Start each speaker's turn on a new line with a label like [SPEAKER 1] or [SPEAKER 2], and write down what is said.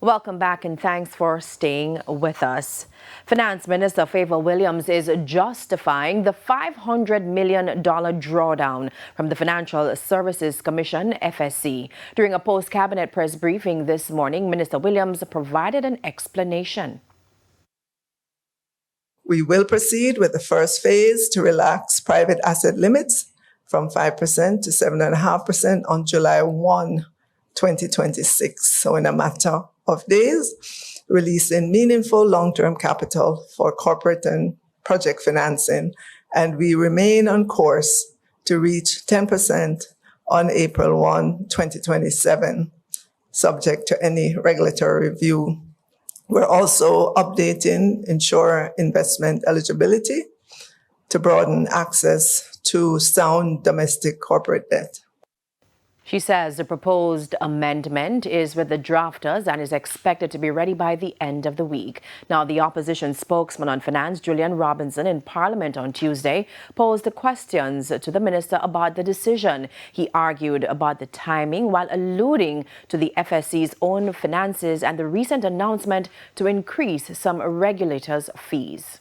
[SPEAKER 1] Welcome back and thanks for staying with us. Finance Minister Fayval Williams is justifying the $500 million drawdown from the Financial Services Commission, FSC. During a post-cabinet press briefing this morning, Minister Williams provided an explanation.
[SPEAKER 2] We will proceed with the first phase to relax private asset limits from 5% to 7.5% on July 1, 2026. So in a matter of days, releasing meaningful long-term capital for corporate and project financing. And we remain on course to reach 10% on April 1, 2027, subject to any regulatory review. We're also updating insurer investment eligibility to broaden access to sound domestic corporate debt.
[SPEAKER 1] She says the proposed amendment is with the drafters and is expected to be ready by the end of the week. Now, the opposition spokesman on finance, Julian Robinson, in Parliament on Tuesday, posed questions to the minister about the decision. He argued about the timing while alluding to the FSC's own finances and the recent announcement to increase some regulators' fees.